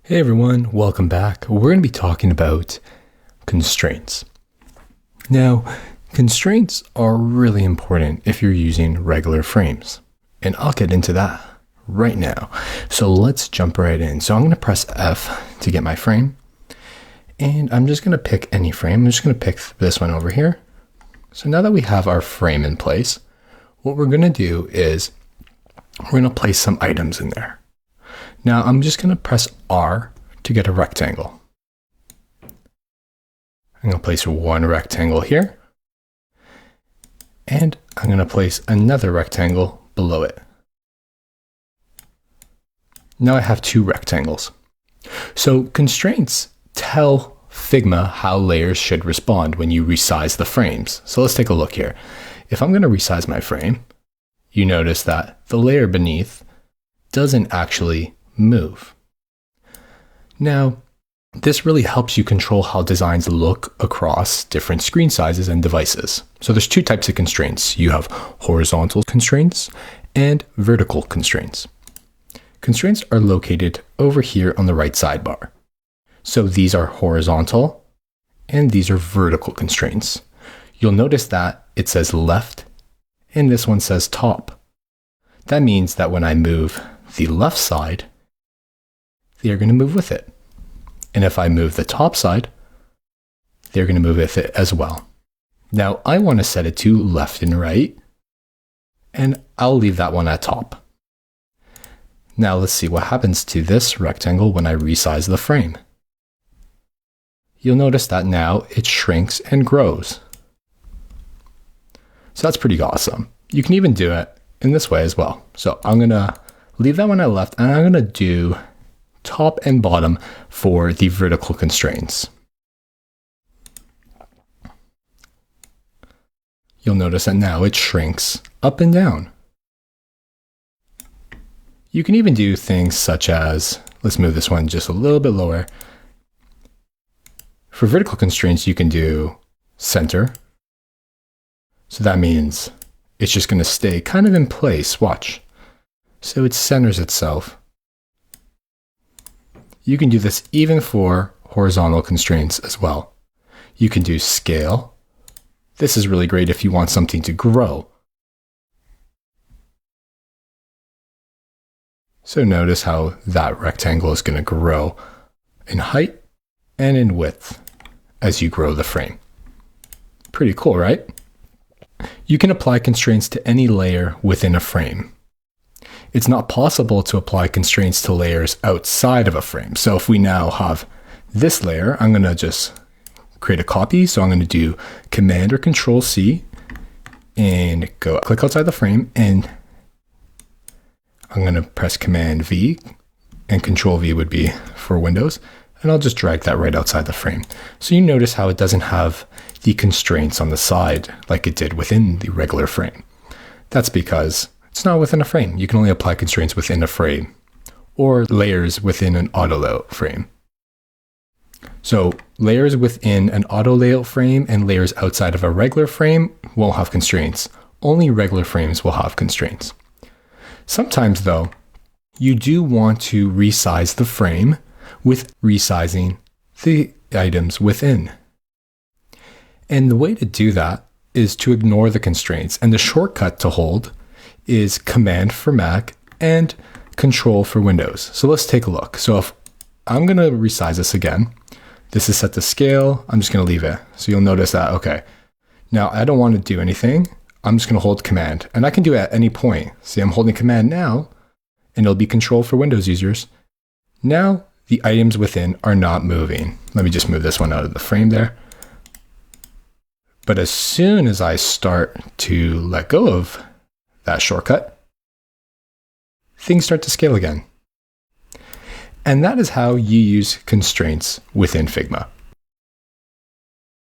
Hey everyone, welcome back. We're going to be talking about constraints. Now, constraints are really important if you're using regular frames, and I'll get into that right now. So let's jump right in. So I'm going to press F to get my frame, and I'm just going to pick any frame. I'm just going to pick this one over here. So now that we have our frame in place, what we're going to do is we're going to place some items in there. Now I'm just going to press R to get a rectangle. I'm going to place one rectangle here, and I'm going to place another rectangle below it. Now I have two rectangles. So constraints tell Figma how layers should respond when you resize the frames. So let's take a look here. If I'm going to resize my frame, you notice that the layer beneath doesn't actually move. Now, this really helps you control how designs look across different screen sizes and devices. So there's two types of constraints. You have horizontal constraints and vertical constraints. Constraints are located over here on the right sidebar. So these are horizontal and these are vertical constraints. You'll notice that it says left and this one says top. That means that when I move the left side, they're going to move with it. And if I move the top side, they're going to move with it as well. Now I want to set it to left and right, and I'll leave that one at top. Now let's see what happens to this rectangle when I resize the frame. You'll notice that now it shrinks and grows. So that's pretty awesome. You can even do it in this way as well. So I'm going to leave that one at left, and I'm going to do top and bottom for the vertical constraints. You'll notice that now it shrinks up and down. You can even do things such as, let's move this one just a little bit lower. For vertical constraints, you can do center. So that means it's just going to stay kind of in place. Watch. So it centers itself. You can do this even for horizontal constraints as well. You can do scale. This is really great if you want something to grow. So notice how that rectangle is going to grow in height and in width as you grow the frame. Pretty cool, right? You can apply constraints to any layer within a frame. It's not possible to apply constraints to layers outside of a frame. So if we now have this layer, I'm going to just create a copy. So I'm going to do Command or Control C and go click outside the frame, and I'm going to press Command V, and Control V would be for Windows. And I'll just drag that right outside the frame. So you notice how it doesn't have the constraints on the side like it did within the regular frame. That's because it's not within a frame. You can only apply constraints within a frame or layers within an auto layout frame. So layers within an auto layout frame and layers outside of a regular frame won't have constraints. Only regular frames will have constraints. Sometimes though, you do want to resize the frame with resizing the items within. And the way to do that is to ignore the constraints, and the shortcut to hold is Command for Mac and Control for Windows. So let's take a look. So if I'm going to resize this again, this is set to scale. I'm just going to leave it. So you'll notice that, okay, now I don't want to do anything. I'm just going to hold Command, and I can do it at any point. See, I'm holding Command now, and it'll be Control for Windows users. Now the items within are not moving. Let me just move this one out of the frame there. But as soon as I start to let go of that shortcut, things start to scale again. And that is how you use constraints within Figma.